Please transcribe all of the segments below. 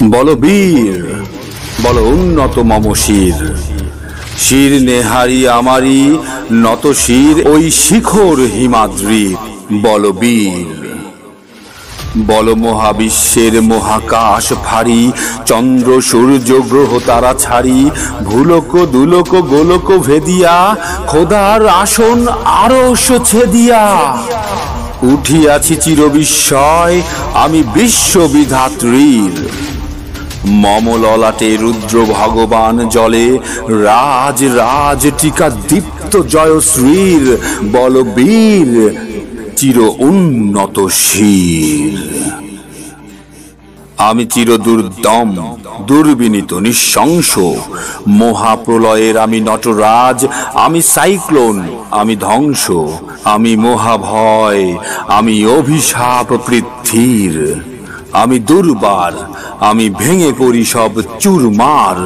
বলো বীর, বলো উন্নত মম শির। শির নেহারি আমারি নত শির ওই শিখর হিমাদ্রি। বলো বীর, বলো মহাবিশ্বের মহাকাশ ফাড়ি, চন্দ্র সূর্য গ্রহ তারা ছাড়ি, ভুলোক দুলোক গোলক ভেদিয়া, খোদার আসন আরশ ছেদিয়া। উঠিয়াছি চিরবিস্ময় আমি বিশ্ববিধাত্রীর। মম ললাটে রুদ্র ভগবান জলে, রাজ রাজ টিকা দীপ্ত জয়শ্রীর। বল বীর, চির উন্নত শির। আমি চির দুর্দম দুর্বিনীত নিঃশংস, মহাপ্রলয়ের আমি নটরাজ, আমি সাইক্লোন, আমি ধ্বংস, আমি মহাভয়, আমি অভিশাপ পৃথ্বীর। আমি দুর্বার, আমি ভেঙে করি সব চুরমার,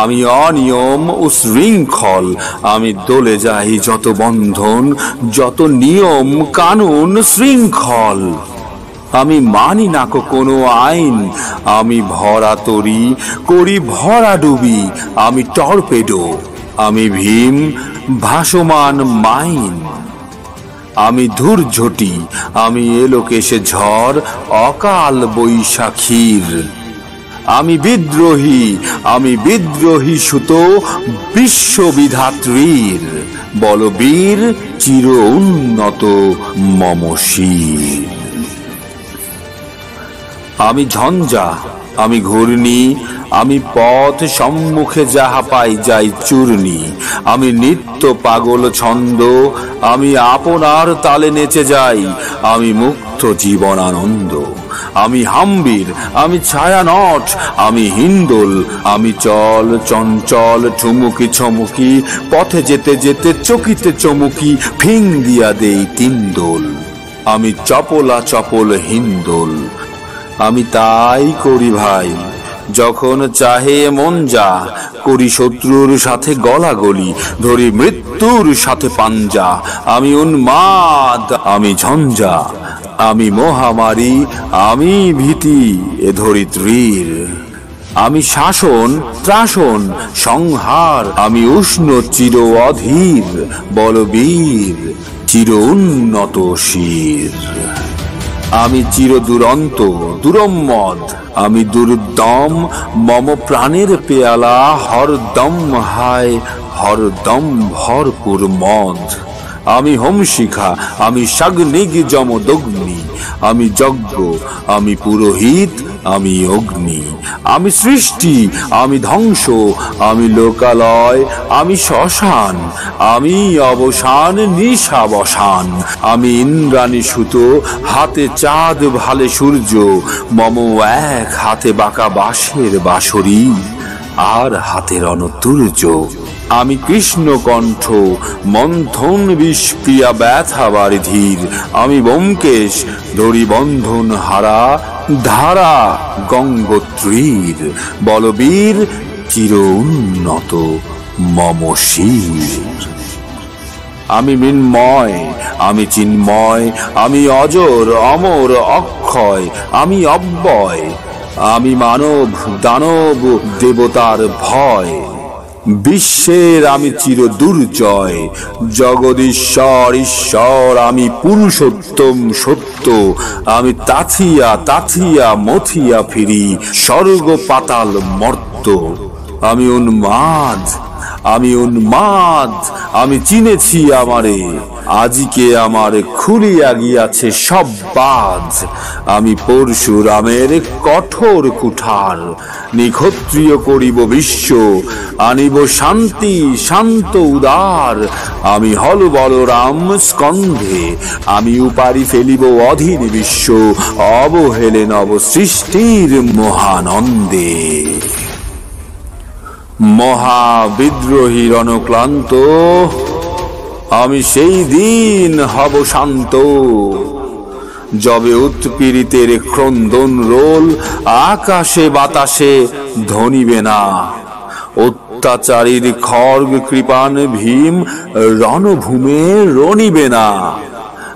আমি অনিয়ম ও শৃঙ্খল, আমি দলে যাই যত বন্ধন, যত নিয়ম কানুন শৃঙ্খল। আমি মানি না কোনো আইন, আমি ভরা তরি করি ভরা ডুবি, আমি টর্পেডো, আমি ভীম ভাসমান মাইন। আমি ধূর্ঝটি, আমি এলোকেশে ঝড় অকাল বৈশাখীর। আমি বিদ্রোহী, আমি বিদ্রোহী সুত বিশ্ববিধাত্রীর। বল বীর, চির উন্নত মম শির। আমি ঝঞ্ঝা, আমি ঘূর্ণি, আমি পথ সম্মুখে যাহা পাই যাই চূর্ণি। আমি নিত্য পাগল ছন্দ, আমি আপনার তালে নেচে যাই, আমি মুক্ত জীবন আনন্দ। আমি হাম্বির, আমি ছায়ানট, আমি হিন্দোল, আমি চল চঞ্চল ঠুমুকি ছমুকি, পথে যেতে যেতে চকিতে চমুকি, ফিং দিয়া দেই তিনদোল। আমি চপলা চপল হিন্দোল, আমি তাই করি ভাই যখন চাহে মন যা, করি শত্রুর সাথে গলাগলি, ধরি মৃত্যুর সাথে পাঞ্জা। আমি উন্মাদ, আমি ঝঞ্ঝা, আমি মহামারী, আমি ভীতি এ ধরিত্রীর। আমি শাসন ত্রাসন সংহার, আমি উষ্ণ চির অধীর। বলবীর, চির উন্নত শির। আমি চির দুরন্ত দুরম্মদ, আমি দুর্দম মম প্রাণের পেয়ালা হরদম হায় হরদম ভরপুর মদ। আমি হোমশিখা, আমি সাগ্নিগ যমদগ্নি, আমি যজ্ঞ, আমি পুরোহিত, আমি অগ্নি। আমি সৃষ্টি, আমি ধ্বংস, আমি লোকালয়, আমি শ্মশান, আমি অবসান নিশাবসান। আমি ইন্দ্রাণী সুত, হাতে চাঁদ ভালে সূর্য, মম এক হাতে বাঁকা বাঁশের বাঁশরি, আর হাতে রণতুর্য। আমি কৃষ্ণকণ্ঠ মন্থন বিষপ্রিয়া ব্যথা বারিধীর, আমি ব্যোমকেশ ধরি বন্ধন হারা ধারা গঙ্গোত্রীর। বলবীর, চির উন্নত মম শির। আমি মৃন্ময়, আমি চিন্ময়, আমি অজর অমর অক্ষয়, আমি অব্যয়, আমি মানব দানব দেবতার ভয়। বিশ্বের আমি চির দুর্জয়, জগদীশ্বর ঈশ্বর, আমি পুরুষোত্তম সত্য, আমি তাথিয়া তাথিয়া মথিয়া ফিরি স্বর্গ পাতাল মর্ত। আমি উন্মাদ, আমি উন্মাদ, আমি চিনেছি আমারে, আজিকে আমার খুলিয়া গিয়াছে সব বাজ। আমি পরশুরামের কঠোর কুঠার, নিক্ষত্রিয় করিব বিশ্ব, আনিব শান্তি শান্ত উদার। আমি হল বলরাম স্কন্ধে, আমি উপারি ফেলিব অধীন বিশ্ব, অবহেলে নব সৃষ্টির মহানন্দে। মহাবিদ্রোহী রণক্লান্ত, আমি সেই দিন হব শান্ত, যবে উৎপীড়িতের ক্রন্দন রোল আকাশে বাতাসে ধ্বনিবে না। অত্যাচারীর খড়গ কৃপান ভীম রণভূমে রণিবে না।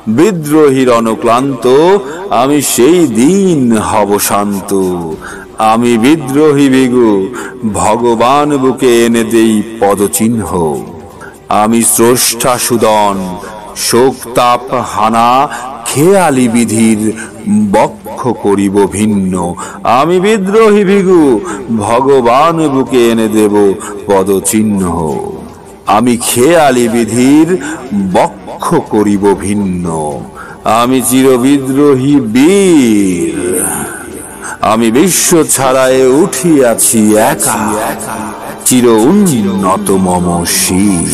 বিদ্রোহী রণক্লান্ত, আমি সেই দিন হব শান্ত, আমি বিদ্রোহী বিগু ভগবান বুকে এনে দেই পদচিহ্ন। আমি স্রষ্টা সুদন শোক তাপ হানা খেয়ালি বিধির বক্ষ করিব ভিন্ন। আমি বিদ্রোহী ভিগু ভগবান বুকে এনে দেব পদচিহ্ন। আমি খেয়ালি বিধির বক্ষ করিব ভিন্ন। আমি চিরবিদ্রোহী বীর, আমি বিশ্ব ছাড়ায় উঠিয়াছি একা, চির উন্নত মম শির।